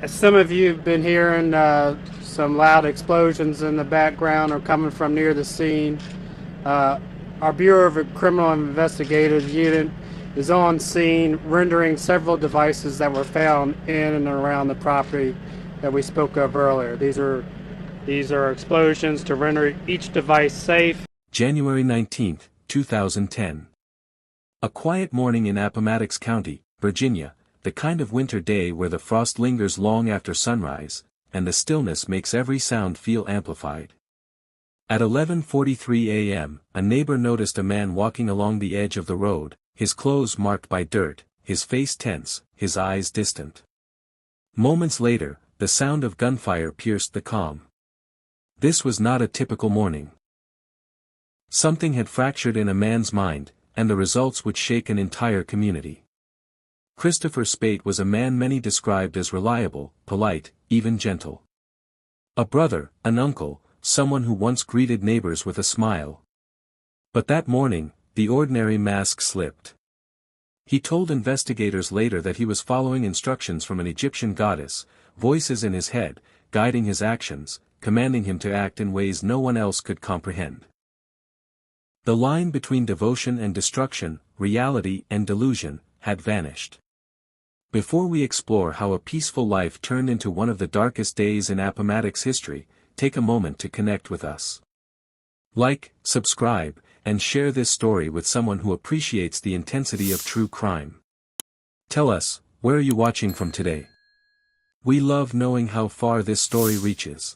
As some of you have been hearing, some loud explosions in the background are coming from near the scene. Uh, our Bureau of Criminal Investigative Unit is on scene, rendering several devices that were found in and around the property that we spoke of earlier. These are explosions to render each device safe. January 19, 2010. A quiet morning in Appomattox County, Virginia, the kind of winter day where the frost lingers long after sunrise, and the stillness makes every sound feel amplified. At 11:43 a.m., a neighbor noticed a man walking along the edge of the road, his clothes marked by dirt, his face tense, his eyes distant. Moments later, the sound of gunfire pierced the calm. This was not a typical morning. Something had fractured in a man's mind, and the results would shake an entire community. Christopher Speight was a man many described as reliable, polite, even gentle. A brother, an uncle, someone who once greeted neighbors with a smile. But that morning, the ordinary mask slipped. He told investigators later that he was following instructions from an Egyptian goddess, voices in his head, guiding his actions, commanding him to act in ways no one else could comprehend. The line between devotion and destruction, reality and delusion, had vanished. Before we explore how a peaceful life turned into one of the darkest days in Appomattox history, take a moment to connect with us. Like, subscribe, and share this story with someone who appreciates the intensity of true crime. Tell us, where are you watching from today? We love knowing how far this story reaches.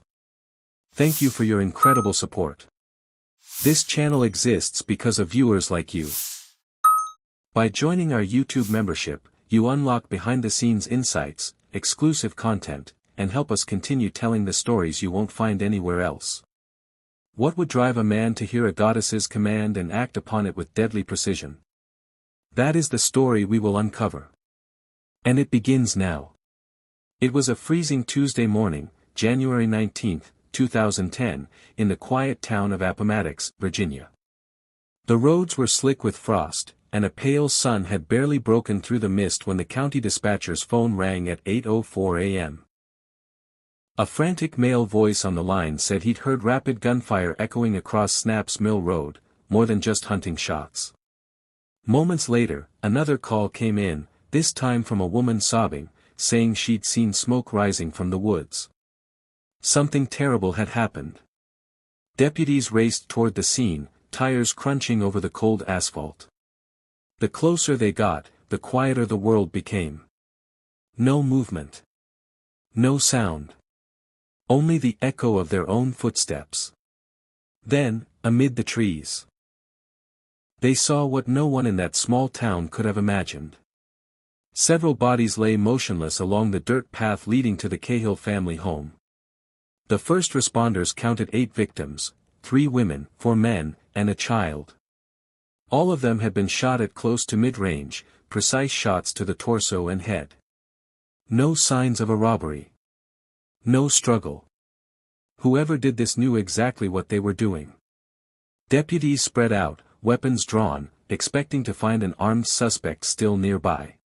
Thank you for your incredible support. This channel exists because of viewers like you. By joining our YouTube membership, you unlock behind-the-scenes insights, exclusive content, and help us continue telling the stories you won't find anywhere else. What would drive a man to hear a goddess's command and act upon it with deadly precision? That is the story we will uncover. And it begins now. It was a freezing Tuesday morning, January 19, 2010, in the quiet town of Appomattox, Virginia. The roads were slick with frost, and a pale sun had barely broken through the mist when the county dispatcher's phone rang at 8:04 a.m. A frantic male voice on the line said he'd heard rapid gunfire echoing across Snap's Mill Road, more than just hunting shots. Moments later, another call came in, this time from a woman sobbing, saying she'd seen smoke rising from the woods. Something terrible had happened. Deputies raced toward the scene, tires crunching over the cold asphalt. The closer they got, the quieter the world became. No movement. No sound. Only the echo of their own footsteps. Then, amid the trees, they saw what no one in that small town could have imagined. Several bodies lay motionless along the dirt path leading to the Cahill family home. The first responders counted 8 victims, 3 women, 4 men, and a child. All of them had been shot at close to mid-range, precise shots to the torso and head. No signs of a robbery. No struggle. Whoever did this knew exactly what they were doing. Deputies spread out, weapons drawn, expecting to find an armed suspect still nearby.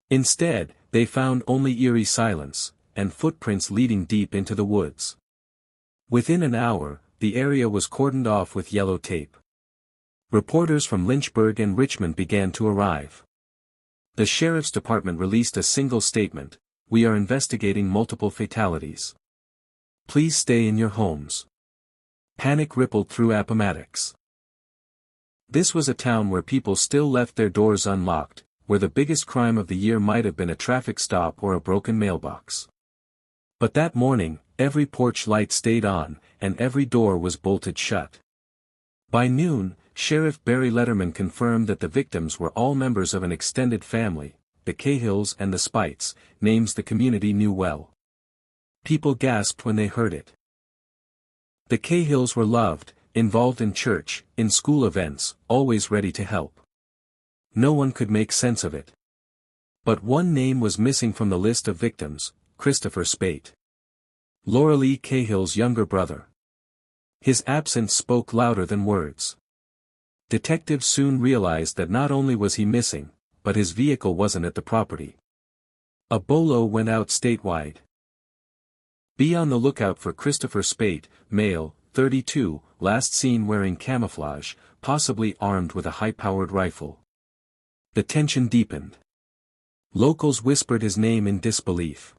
Instead, they found only eerie silence, and footprints leading deep into the woods. Within an hour, the area was cordoned off with yellow tape. Reporters from Lynchburg and Richmond began to arrive. The sheriff's department released a single statement: "We are investigating multiple fatalities. Please stay in your homes." Panic rippled through Appomattox. This was a town where people still left their doors unlocked, where the biggest crime of the year might have been a traffic stop or a broken mailbox. But that morning, every porch light stayed on, and every door was bolted shut. By noon, Sheriff Barry Letterman confirmed that the victims were all members of an extended family, the Cahills and the Speights, names the community knew well. People gasped when they heard it. The Cahills were loved, involved in church, in school events, always ready to help. No one could make sense of it. But one name was missing from the list of victims: Christopher Speight. Laura Lee Cahill's younger brother. His absence spoke louder than words. Detectives soon realized that not only was he missing, but his vehicle wasn't at the property. A bolo went out statewide. Be on the lookout for Christopher Speight, male, 32, last seen wearing camouflage, possibly armed with a high-powered rifle. The tension deepened. Locals whispered his name in disbelief.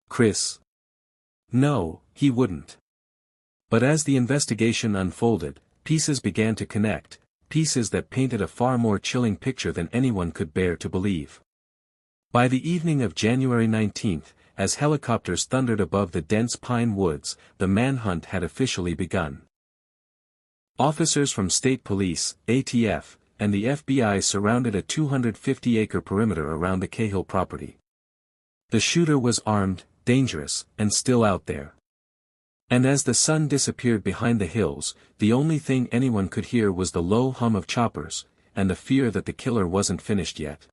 Chris? No, he wouldn't. But as the investigation unfolded, pieces began to connect, pieces that painted a far more chilling picture than anyone could bear to believe. By the evening of January 19, as helicopters thundered above the dense pine woods, the manhunt had officially begun. Officers from state police, ATF, and the FBI surrounded a 250-acre perimeter around the Cahill property. The shooter was armed, dangerous, and still out there. And as the sun disappeared behind the hills, the only thing anyone could hear was the low hum of choppers, and the fear that the killer wasn't finished yet.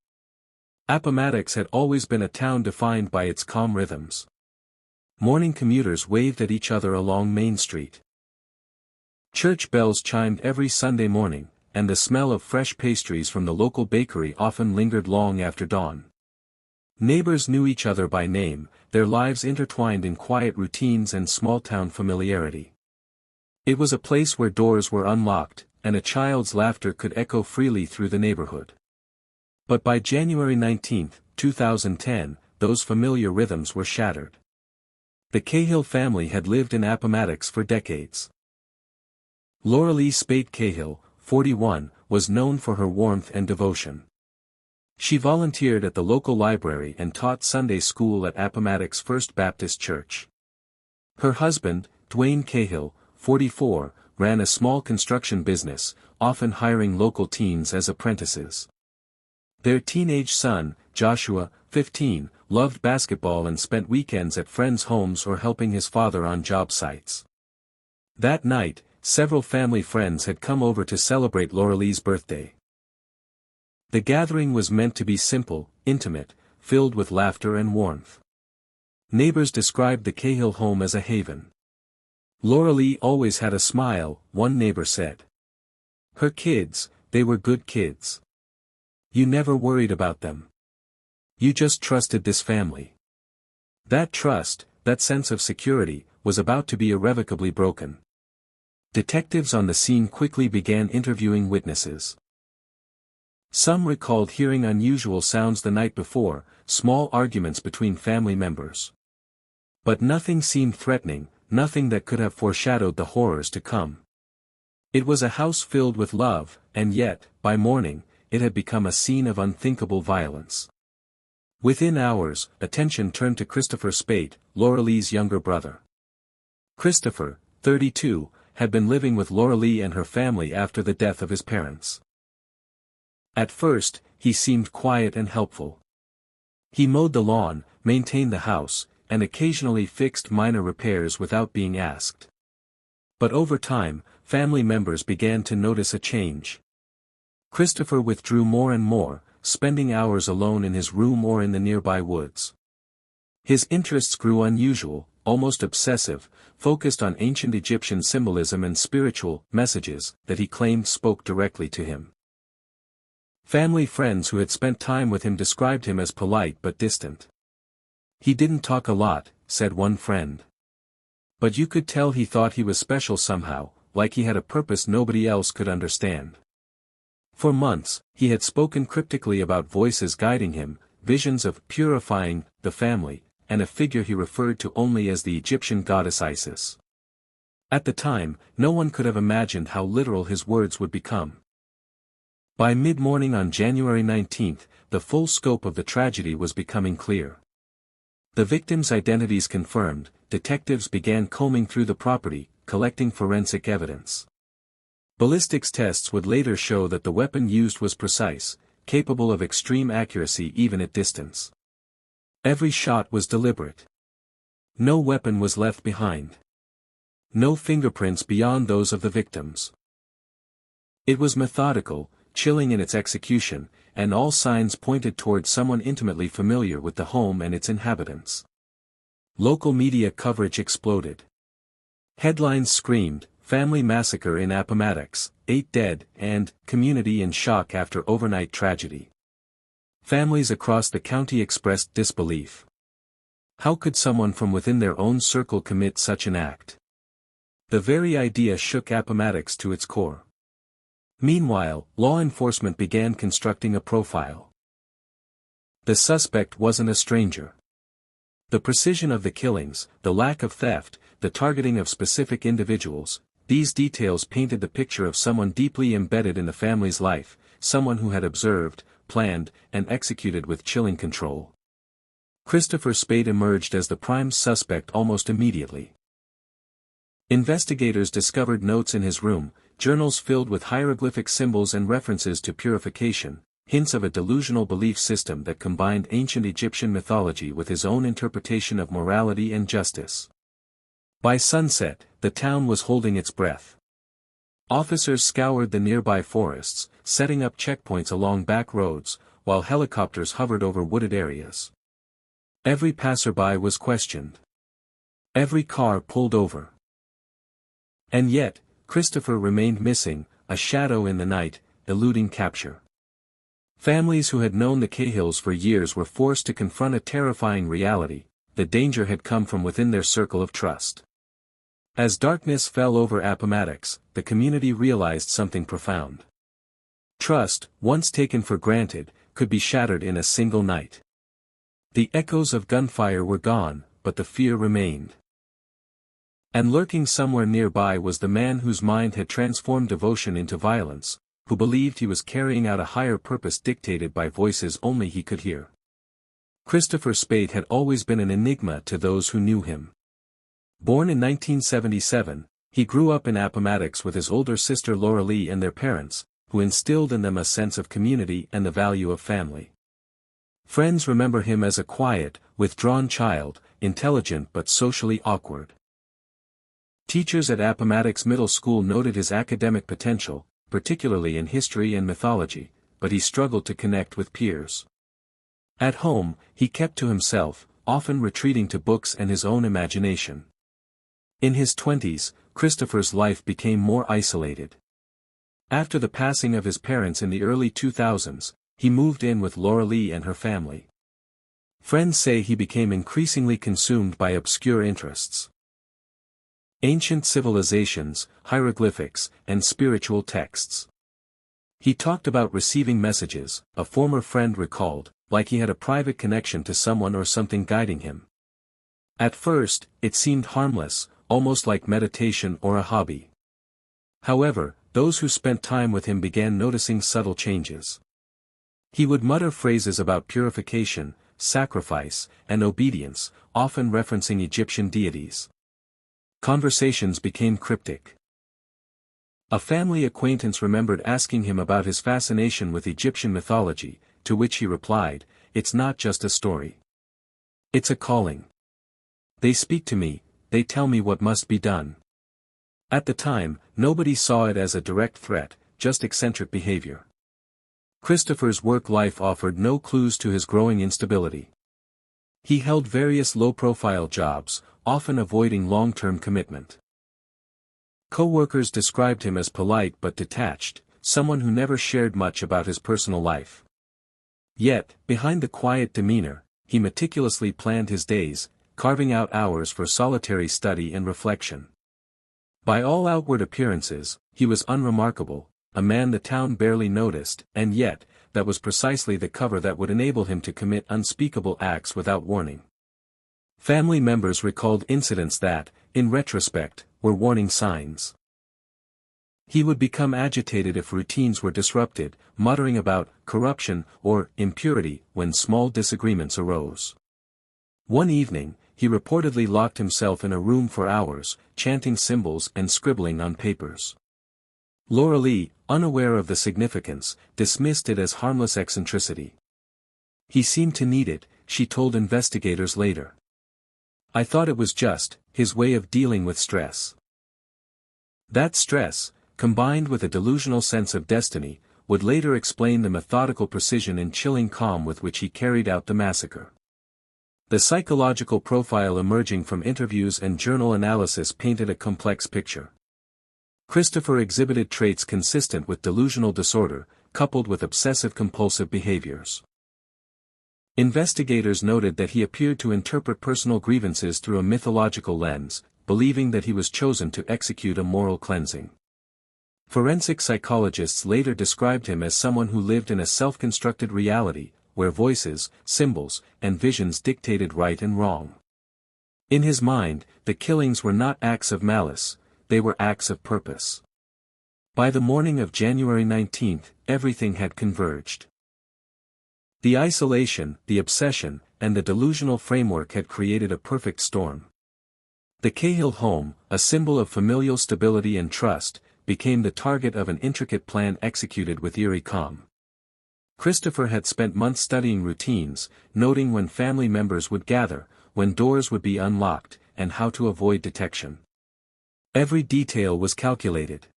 Appomattox had always been a town defined by its calm rhythms. Morning commuters waved at each other along Main Street. Church bells chimed every Sunday morning, and the smell of fresh pastries from the local bakery often lingered long after dawn. Neighbors knew each other by name, their lives intertwined in quiet routines and small-town familiarity. It was a place where doors were unlocked, and a child's laughter could echo freely through the neighborhood. But by January 19, 2010, those familiar rhythms were shattered. The Cahill family had lived in Appomattox for decades. Loralee Speight Cahill, 41, was known for her warmth and devotion. She volunteered at the local library and taught Sunday school at Appomattox First Baptist Church. Her husband, Dwayne Cahill, 44, ran a small construction business, often hiring local teens as apprentices. Their teenage son, Joshua, 15, loved basketball and spent weekends at friends' homes or helping his father on job sites. That night, several family friends had come over to celebrate Loralee's birthday. The gathering was meant to be simple, intimate, filled with laughter and warmth. Neighbors described the Cahill home as a haven. Loralee always had a smile, one neighbor said. Her kids, they were good kids. You never worried about them. You just trusted this family. That trust, that sense of security, was about to be irrevocably broken. Detectives on the scene quickly began interviewing witnesses. Some recalled hearing unusual sounds the night before, small arguments between family members. But nothing seemed threatening, nothing that could have foreshadowed the horrors to come. It was a house filled with love, and yet, by morning, it had become a scene of unthinkable violence. Within hours, attention turned to Christopher Speight, Loralee's younger brother. Christopher, 32, had been living with Loralee and her family after the death of his parents. At first, he seemed quiet and helpful. He mowed the lawn, maintained the house, and occasionally fixed minor repairs without being asked. But over time, family members began to notice a change. Christopher withdrew more and more, spending hours alone in his room or in the nearby woods. His interests grew unusual, almost obsessive, focused on ancient Egyptian symbolism and spiritual messages that he claimed spoke directly to him. Family friends who had spent time with him described him as polite but distant. He didn't talk a lot, said one friend. But you could tell he thought he was special somehow, like he had a purpose nobody else could understand. For months, he had spoken cryptically about voices guiding him, visions of purifying the family, and a figure he referred to only as the Egyptian goddess Isis. At the time, no one could have imagined how literal his words would become. By mid-morning on January 19, the full scope of the tragedy was becoming clear. The victims' identities confirmed, detectives began combing through the property, collecting forensic evidence. Ballistics tests would later show that the weapon used was precise, capable of extreme accuracy even at distance. Every shot was deliberate. No weapon was left behind. No fingerprints beyond those of the victims. It was methodical, chilling in its execution, and all signs pointed toward someone intimately familiar with the home and its inhabitants. Local media coverage exploded. Headlines screamed, "Family Massacre in Appomattox, 8 Dead," and "Community in Shock After Overnight Tragedy." Families across the county expressed disbelief. How could someone from within their own circle commit such an act? The very idea shook Appomattox to its core. Meanwhile, law enforcement began constructing a profile. The suspect wasn't a stranger. The precision of the killings, the lack of theft, the targeting of specific individuals, these details painted the picture of someone deeply embedded in the family's life, someone who had observed, planned, and executed with chilling control. Christopher Speight emerged as the prime suspect almost immediately. Investigators discovered notes in his room, journals filled with hieroglyphic symbols and references to purification, hints of a delusional belief system that combined ancient Egyptian mythology with his own interpretation of morality and justice. By sunset, the town was holding its breath. Officers scoured the nearby forests, setting up checkpoints along back roads, while helicopters hovered over wooded areas. Every passerby was questioned. Every car pulled over. And yet, Christopher remained missing, a shadow in the night, eluding capture. Families who had known the Cahills for years were forced to confront a terrifying reality: the danger had come from within their circle of trust. As darkness fell over Appomattox, the community realized something profound. Trust, once taken for granted, could be shattered in a single night. The echoes of gunfire were gone, but the fear remained. And lurking somewhere nearby was the man whose mind had transformed devotion into violence, who believed he was carrying out a higher purpose dictated by voices only he could hear. Christopher Speight had always been an enigma to those who knew him. Born in 1977, he grew up in Appomattox with his older sister Laura Lee and their parents, who instilled in them a sense of community and the value of family. Friends remember him as a quiet, withdrawn child, intelligent but socially awkward. Teachers at Appomattox Middle School noted his academic potential, particularly in history and mythology, but he struggled to connect with peers. At home, he kept to himself, often retreating to books and his own imagination. In his 20s, Christopher's life became more isolated. After the passing of his parents in the early 2000s, he moved in with Laura Lee and her family. Friends say he became increasingly consumed by obscure interests. Ancient civilizations, hieroglyphics, and spiritual texts. He talked about receiving messages, a former friend recalled, like he had a private connection to someone or something guiding him. At first, it seemed harmless, almost like meditation or a hobby. However, those who spent time with him began noticing subtle changes. He would mutter phrases about purification, sacrifice, and obedience, often referencing Egyptian deities. Conversations became cryptic. A family acquaintance remembered asking him about his fascination with Egyptian mythology, to which he replied, "It's not just a story. It's a calling. They speak to me, they tell me what must be done." At the time, nobody saw it as a direct threat, just eccentric behavior. Christopher's work life offered no clues to his growing instability. He held various low-profile jobs, often avoiding long-term commitment. Co-workers described him as polite but detached, someone who never shared much about his personal life. Yet, behind the quiet demeanor, he meticulously planned his days, carving out hours for solitary study and reflection. By all outward appearances, he was unremarkable, a man the town barely noticed, and yet, that was precisely the cover that would enable him to commit unspeakable acts without warning. Family members recalled incidents that, in retrospect, were warning signs. He would become agitated if routines were disrupted, muttering about corruption or impurity when small disagreements arose. One evening, he reportedly locked himself in a room for hours, chanting symbols and scribbling on papers. Laura Lee, unaware of the significance, dismissed it as harmless eccentricity. "He seemed to need it," she told investigators later. "I thought it was just his way of dealing with stress." That stress, combined with a delusional sense of destiny, would later explain the methodical precision and chilling calm with which he carried out the massacre. The psychological profile emerging from interviews and journal analysis painted a complex picture. Christopher exhibited traits consistent with delusional disorder, coupled with obsessive-compulsive behaviors. Investigators noted that he appeared to interpret personal grievances through a mythological lens, believing that he was chosen to execute a moral cleansing. Forensic psychologists later described him as someone who lived in a self-constructed reality, where voices, symbols, and visions dictated right and wrong. In his mind, the killings were not acts of malice, they were acts of purpose. By the morning of January 19, everything had converged. The isolation, the obsession, and the delusional framework had created a perfect storm. The Cahill home, a symbol of familial stability and trust, became the target of an intricate plan executed with eerie calm. Christopher had spent months studying routines, noting when family members would gather, when doors would be unlocked, and how to avoid detection. Every detail was calculated.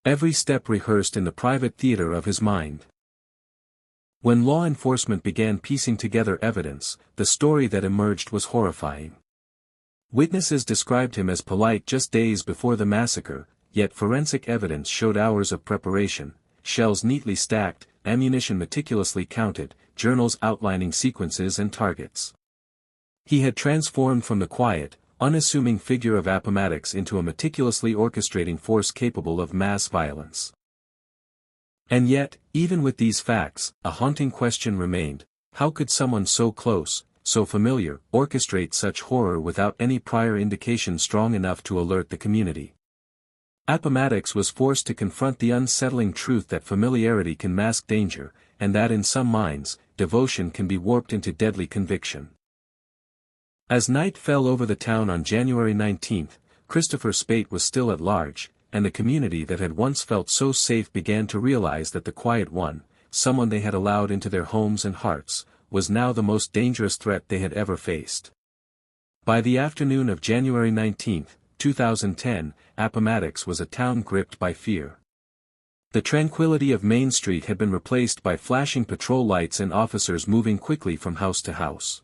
Every step rehearsed in the private theater of his mind. When law enforcement began piecing together evidence, the story that emerged was horrifying. Witnesses described him as polite just days before the massacre, yet forensic evidence showed hours of preparation, shells neatly stacked, ammunition meticulously counted, journals outlining sequences and targets. He had transformed from the quiet, unassuming figure of Appomattox into a meticulously orchestrating force capable of mass violence. And yet, even with these facts, a haunting question remained: how could someone so close, so familiar, orchestrate such horror without any prior indication strong enough to alert the community? Appomattox was forced to confront the unsettling truth that familiarity can mask danger, and that in some minds, devotion can be warped into deadly conviction. As night fell over the town on January 19, Christopher Speight was still at large, and the community that had once felt so safe began to realize that the quiet one, someone they had allowed into their homes and hearts, was now the most dangerous threat they had ever faced. By the afternoon of January 19, 2010, Appomattox was a town gripped by fear. The tranquility of Main Street had been replaced by flashing patrol lights and officers moving quickly from house to house.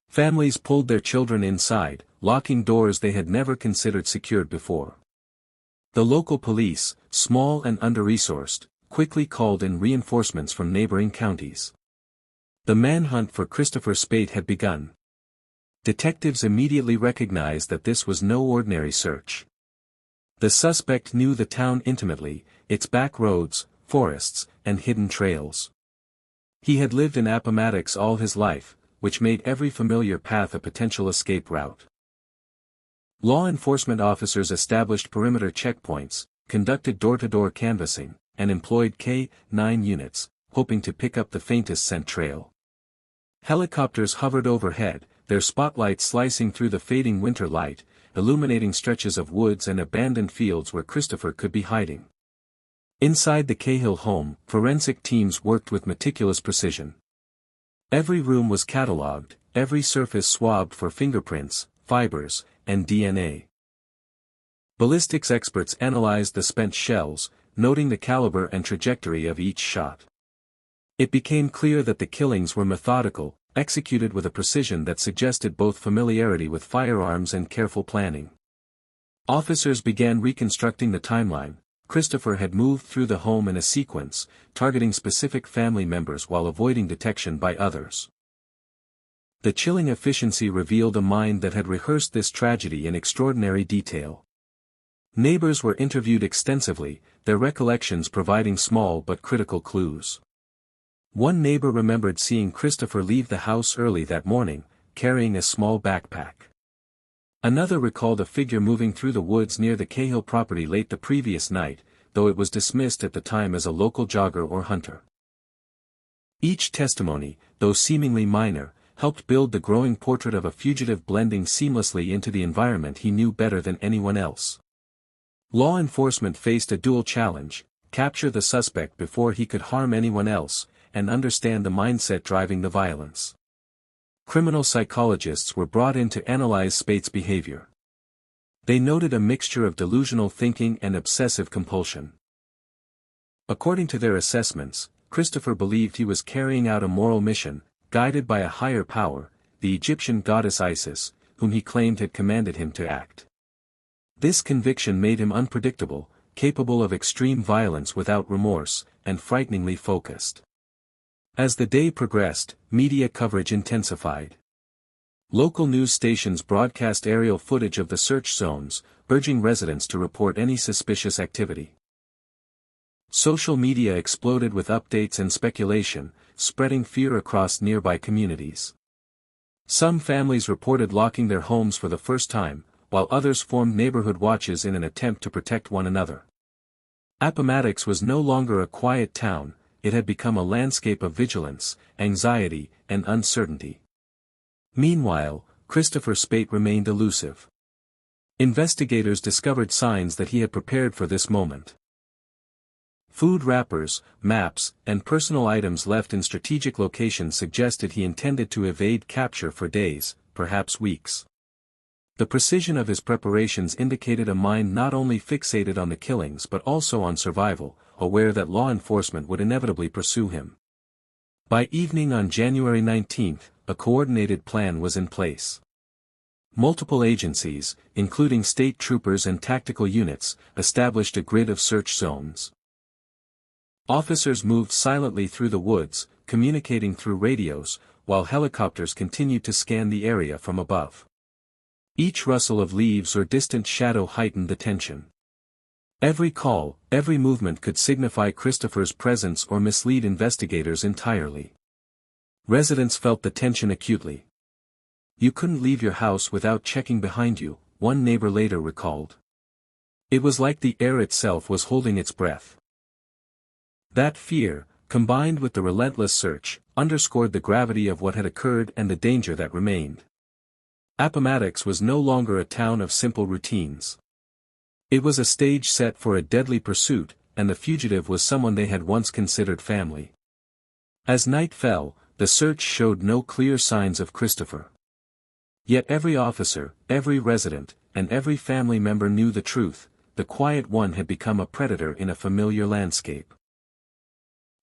Families pulled their children inside, locking doors they had never considered secured before. The local police, small and under-resourced, quickly called in reinforcements from neighboring counties. The manhunt for Christopher Speight had begun. Detectives immediately recognized that this was no ordinary search. The suspect knew the town intimately, its back roads, forests, and hidden trails. He had lived in Appomattox all his life, which made every familiar path a potential escape route. Law enforcement officers established perimeter checkpoints, conducted door-to-door canvassing, and employed K-9 units, hoping to pick up the faintest scent trail. Helicopters hovered overhead, their spotlights slicing through the fading winter light, illuminating stretches of woods and abandoned fields where Christopher could be hiding. Inside the Cahill home, forensic teams worked with meticulous precision. Every room was catalogued, every surface swabbed for fingerprints, fibers, and DNA. Ballistics experts analyzed the spent shells, noting the caliber and trajectory of each shot. It became clear that the killings were methodical, executed with a precision that suggested both familiarity with firearms and careful planning. Officers began reconstructing the timeline. Christopher had moved through the home in a sequence, targeting specific family members while avoiding detection by others. The chilling efficiency revealed a mind that had rehearsed this tragedy in extraordinary detail. Neighbors were interviewed extensively, their recollections providing small but critical clues. One neighbor remembered seeing Christopher leave the house early that morning, carrying a small backpack. Another recalled a figure moving through the woods near the Cahill property late the previous night, though it was dismissed at the time as a local jogger or hunter. Each testimony, though seemingly minor, helped build the growing portrait of a fugitive blending seamlessly into the environment he knew better than anyone else. Law enforcement faced a dual challenge: capture the suspect before he could harm anyone else, and understand the mindset driving the violence. Criminal psychologists were brought in to analyze Speight's behavior. They noted a mixture of delusional thinking and obsessive compulsion. According to their assessments, Christopher believed he was carrying out a moral mission, guided by a higher power, the Egyptian goddess Isis, whom he claimed had commanded him to act. This conviction made him unpredictable, capable of extreme violence without remorse, and frighteningly focused. As the day progressed, media coverage intensified. Local news stations broadcast aerial footage of the search zones, urging residents to report any suspicious activity. Social media exploded with updates and speculation, spreading fear across nearby communities. Some families reported locking their homes for the first time, while others formed neighborhood watches in an attempt to protect one another. Appomattox was no longer a quiet town, it had become a landscape of vigilance, anxiety, and uncertainty. Meanwhile, Christopher Speight remained elusive. Investigators discovered signs that he had prepared for this moment. Food wrappers, maps, and personal items left in strategic locations suggested he intended to evade capture for days, perhaps weeks. The precision of his preparations indicated a mind not only fixated on the killings but also on survival, aware that law enforcement would inevitably pursue him. By evening on January 19, a coordinated plan was in place. Multiple agencies, including state troopers and tactical units, established a grid of search zones. Officers moved silently through the woods, communicating through radios, while helicopters continued to scan the area from above. Each rustle of leaves or distant shadow heightened the tension. Every call, every movement could signify Christopher's presence or mislead investigators entirely. Residents felt the tension acutely. "You couldn't leave your house without checking behind you," one neighbor later recalled. It was like the air itself was holding its breath. That fear, combined with the relentless search, underscored the gravity of what had occurred and the danger that remained. Appomattox was no longer a town of simple routines. It was a stage set for a deadly pursuit, and the fugitive was someone they had once considered family. As night fell, the search showed no clear signs of Christopher. Yet every officer, every resident, and every family member knew the truth: the quiet one had become a predator in a familiar landscape.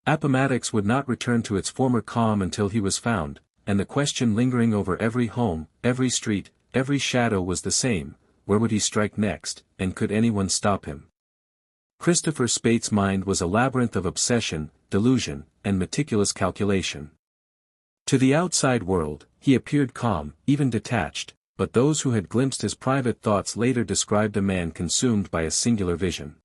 Appomattox would not return to its former calm until he was found, and the question lingering over every home, every street, every shadow was the same: where would he strike next, and could anyone stop him? Christopher Speight's mind was a labyrinth of obsession, delusion, and meticulous calculation. To the outside world, he appeared calm, even detached, but those who had glimpsed his private thoughts later described a man consumed by a singular vision.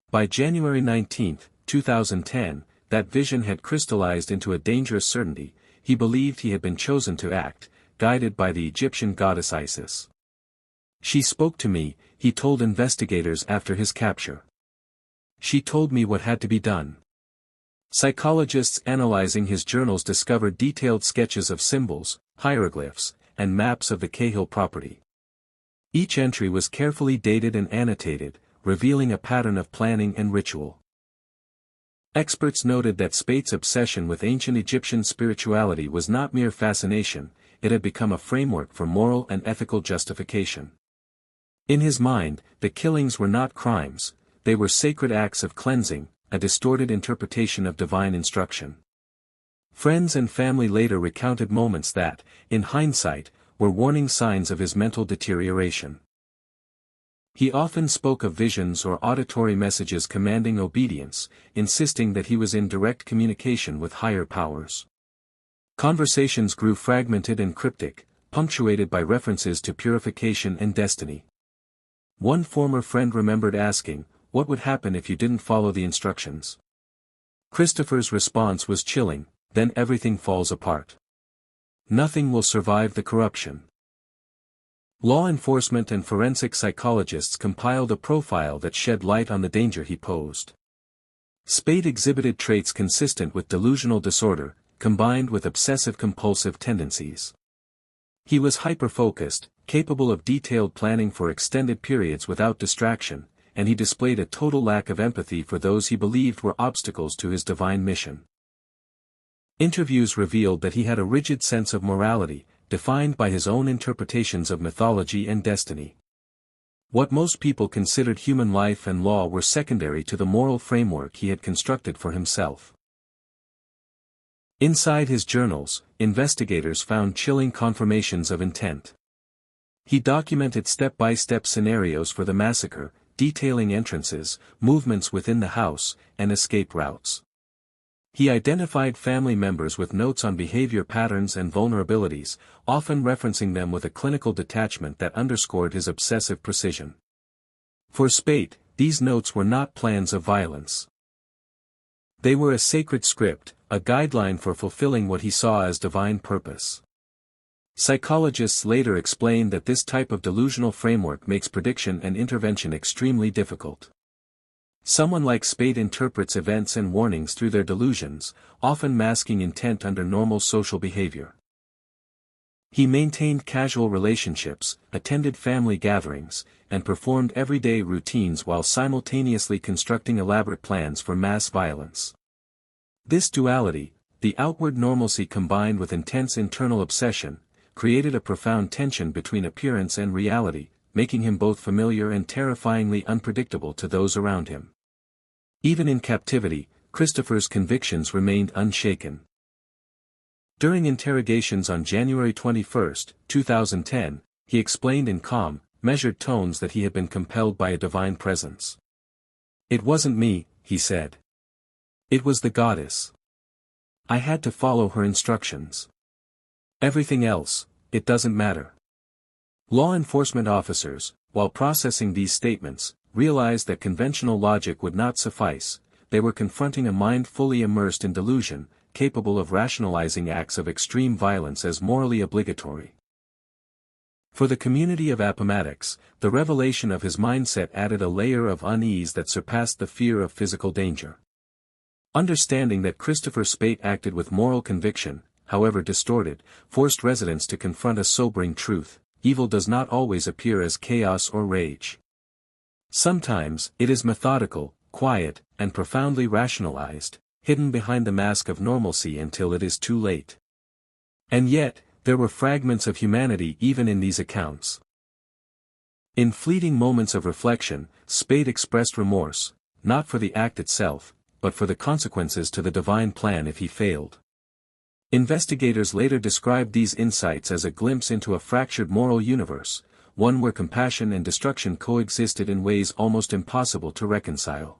By January 19, 2010, that vision had crystallized into a dangerous certainty: he believed he had been chosen to act, guided by the Egyptian goddess Isis. "She spoke to me," he told investigators after his capture. "She told me what had to be done." Psychologists analyzing his journals discovered detailed sketches of symbols, hieroglyphs, and maps of the Cahill property. Each entry was carefully dated and annotated, revealing a pattern of planning and ritual. Experts noted that Speight's obsession with ancient Egyptian spirituality was not mere fascination, it had become a framework for moral and ethical justification. In his mind, the killings were not crimes, they were sacred acts of cleansing, a distorted interpretation of divine instruction. Friends and family later recounted moments that, in hindsight, were warning signs of his mental deterioration. He often spoke of visions or auditory messages commanding obedience, insisting that he was in direct communication with higher powers. Conversations grew fragmented and cryptic, punctuated by references to purification and destiny. One former friend remembered asking, "What would happen if you didn't follow the instructions?" Christopher's response was chilling: "Then everything falls apart. Nothing will survive the corruption." Law enforcement and forensic psychologists compiled a profile that shed light on the danger he posed. Speight exhibited traits consistent with delusional disorder, combined with obsessive-compulsive tendencies. He was hyper-focused, capable of detailed planning for extended periods without distraction, and he displayed a total lack of empathy for those he believed were obstacles to his divine mission. Interviews revealed that he had a rigid sense of morality, defined by his own interpretations of mythology and destiny. What most people considered human life and law were secondary to the moral framework he had constructed for himself. Inside his journals, investigators found chilling confirmations of intent. He documented step-by-step scenarios for the massacre, detailing entrances, movements within the house, and escape routes. He identified family members with notes on behavior patterns and vulnerabilities, often referencing them with a clinical detachment that underscored his obsessive precision. For Speight, these notes were not plans of violence. They were a sacred script, a guideline for fulfilling what he saw as divine purpose. Psychologists later explained that this type of delusional framework makes prediction and intervention extremely difficult. Someone like Speight interprets events and warnings through their delusions, often masking intent under normal social behavior. He maintained casual relationships, attended family gatherings, and performed everyday routines while simultaneously constructing elaborate plans for mass violence. This duality, the outward normalcy combined with intense internal obsession, created a profound tension between appearance and reality, making him both familiar and terrifyingly unpredictable to those around him. Even in captivity, Christopher's convictions remained unshaken. During interrogations on January 21, 2010, he explained in calm, measured tones that he had been compelled by a divine presence. "It wasn't me," he said. "It was the goddess. I had to follow her instructions. Everything else, it doesn't matter." Law enforcement officers, while processing these statements, realized that conventional logic would not suffice. They were confronting a mind fully immersed in delusion, capable of rationalizing acts of extreme violence as morally obligatory. For the community of Appomattox, the revelation of his mindset added a layer of unease that surpassed the fear of physical danger. Understanding that Christopher Speight acted with moral conviction, however distorted, forced residents to confront a sobering truth: evil does not always appear as chaos or rage. Sometimes, it is methodical, quiet, and profoundly rationalized, hidden behind the mask of normalcy until it is too late. And yet, there were fragments of humanity even in these accounts. In fleeting moments of reflection, Speight expressed remorse, not for the act itself, but for the consequences to the divine plan if he failed. Investigators later described these insights as a glimpse into a fractured moral universe, one where compassion and destruction coexisted in ways almost impossible to reconcile.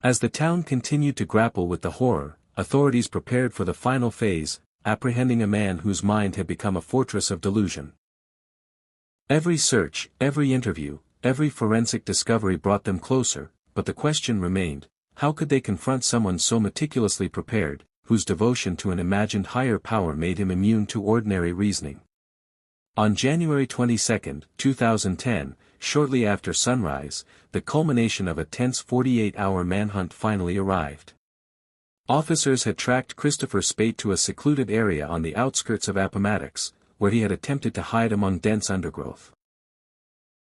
As the town continued to grapple with the horror, authorities prepared for the final phase, apprehending a man whose mind had become a fortress of delusion. Every search, every interview, every forensic discovery brought them closer, but the question remained: how could they confront someone so meticulously prepared, whose devotion to an imagined higher power made him immune to ordinary reasoning? On January 22, 2010, shortly after sunrise, the culmination of a tense 48-hour manhunt finally arrived. Officers had tracked Christopher Speight to a secluded area on the outskirts of Appomattox, where he had attempted to hide among dense undergrowth.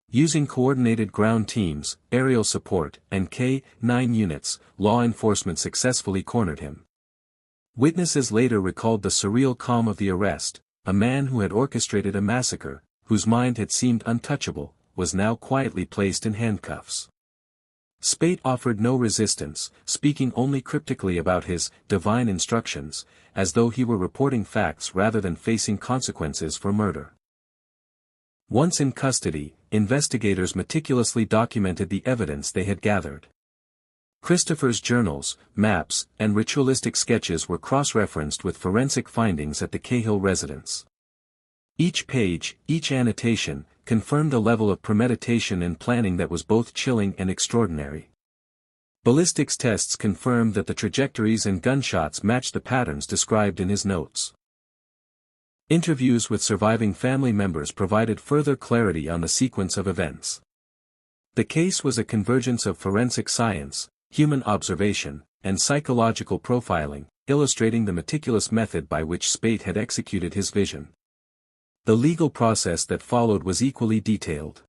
Using coordinated ground teams, aerial support, and K-9 units, law enforcement successfully cornered him. Witnesses later recalled the surreal calm of the arrest. A man who had orchestrated a massacre, whose mind had seemed untouchable, was now quietly placed in handcuffs. Speight offered no resistance, speaking only cryptically about his divine instructions, as though he were reporting facts rather than facing consequences for murder. Once in custody, investigators meticulously documented the evidence they had gathered. Christopher's journals, maps, and ritualistic sketches were cross-referenced with forensic findings at the Cahill residence. Each page, each annotation, confirmed a level of premeditation and planning that was both chilling and extraordinary. Ballistics tests confirmed that the trajectories and gunshots matched the patterns described in his notes. Interviews with surviving family members provided further clarity on the sequence of events. The case was a convergence of forensic science, human observation, and psychological profiling, illustrating the meticulous method by which Speight had executed his vision. The legal process that followed was equally detailed.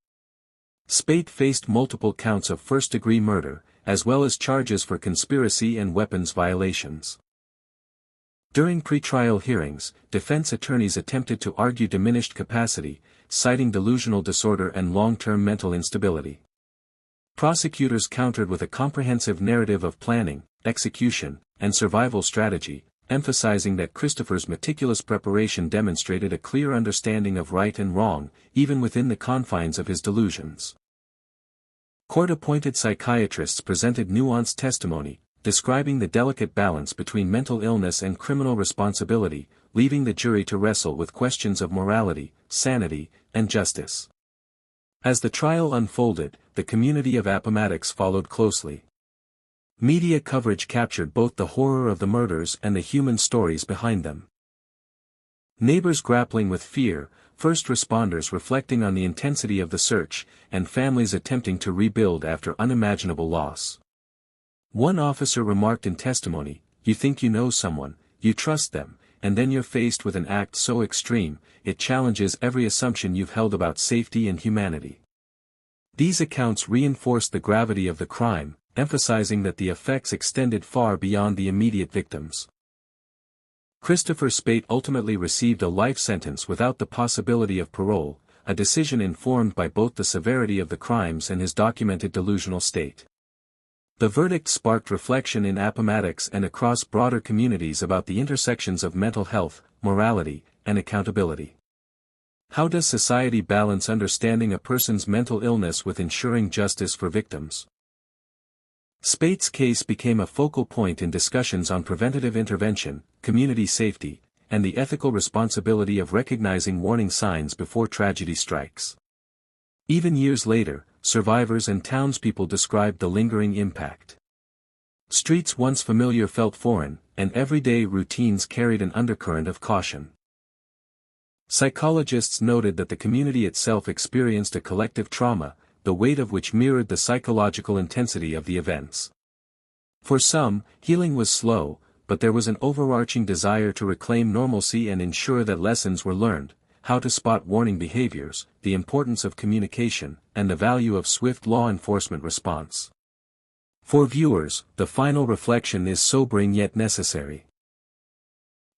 Speight faced multiple counts of first-degree murder, as well as charges for conspiracy and weapons violations. During pretrial hearings, defense attorneys attempted to argue diminished capacity, citing delusional disorder and long-term mental instability. Prosecutors countered with a comprehensive narrative of planning, execution, and survival strategy, emphasizing that Christopher's meticulous preparation demonstrated a clear understanding of right and wrong, even within the confines of his delusions. Court-appointed psychiatrists presented nuanced testimony, describing the delicate balance between mental illness and criminal responsibility, leaving the jury to wrestle with questions of morality, sanity, and justice. As the trial unfolded, the community of Appomattox followed closely. Media coverage captured both the horror of the murders and the human stories behind them. Neighbors grappling with fear, first responders reflecting on the intensity of the search, and families attempting to rebuild after unimaginable loss. One officer remarked in testimony, "You think you know someone, you trust them, and then you're faced with an act so extreme, it challenges every assumption you've held about safety and humanity." These accounts reinforced the gravity of the crime, emphasizing that the effects extended far beyond the immediate victims. Christopher Speight ultimately received a life sentence without the possibility of parole, a decision informed by both the severity of the crimes and his documented delusional state. The verdict sparked reflection in Appomattox and across broader communities about the intersections of mental health, morality, and accountability. How does society balance understanding a person's mental illness with ensuring justice for victims? Speight's case became a focal point in discussions on preventative intervention, community safety, and the ethical responsibility of recognizing warning signs before tragedy strikes. Even years later, survivors and townspeople described the lingering impact. Streets once familiar felt foreign, and everyday routines carried an undercurrent of caution. Psychologists noted that the community itself experienced a collective trauma, the weight of which mirrored the psychological intensity of the events. For some, healing was slow, but there was an overarching desire to reclaim normalcy and ensure that lessons were learned, how to spot warning behaviors, the importance of communication, and the value of swift law enforcement response. For viewers, the final reflection is sobering yet necessary.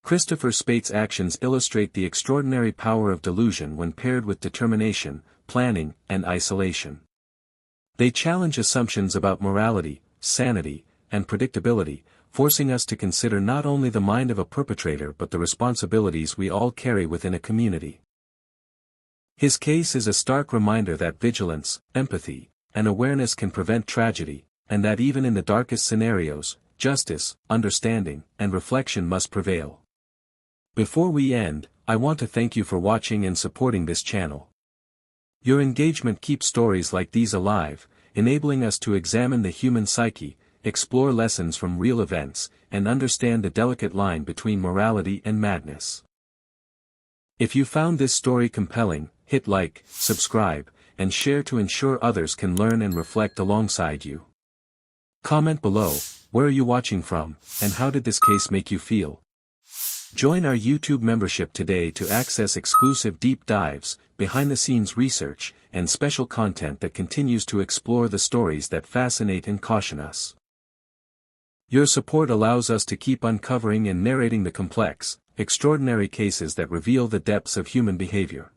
Christopher Speight's actions illustrate the extraordinary power of delusion when paired with determination, planning, and isolation. They challenge assumptions about morality, sanity, and predictability, forcing us to consider not only the mind of a perpetrator but the responsibilities we all carry within a community. His case is a stark reminder that vigilance, empathy, and awareness can prevent tragedy, and that even in the darkest scenarios, justice, understanding, and reflection must prevail. Before we end, I want to thank you for watching and supporting this channel. Your engagement keeps stories like these alive, enabling us to examine the human psyche, explore lessons from real events, and understand the delicate line between morality and madness. If you found this story compelling, hit like, subscribe, and share to ensure others can learn and reflect alongside you. Comment below, where are you watching from, and how did this case make you feel? Join our YouTube membership today to access exclusive deep dives, behind-the-scenes research, and special content that continues to explore the stories that fascinate and caution us. Your support allows us to keep uncovering and narrating the complex, extraordinary cases that reveal the depths of human behavior.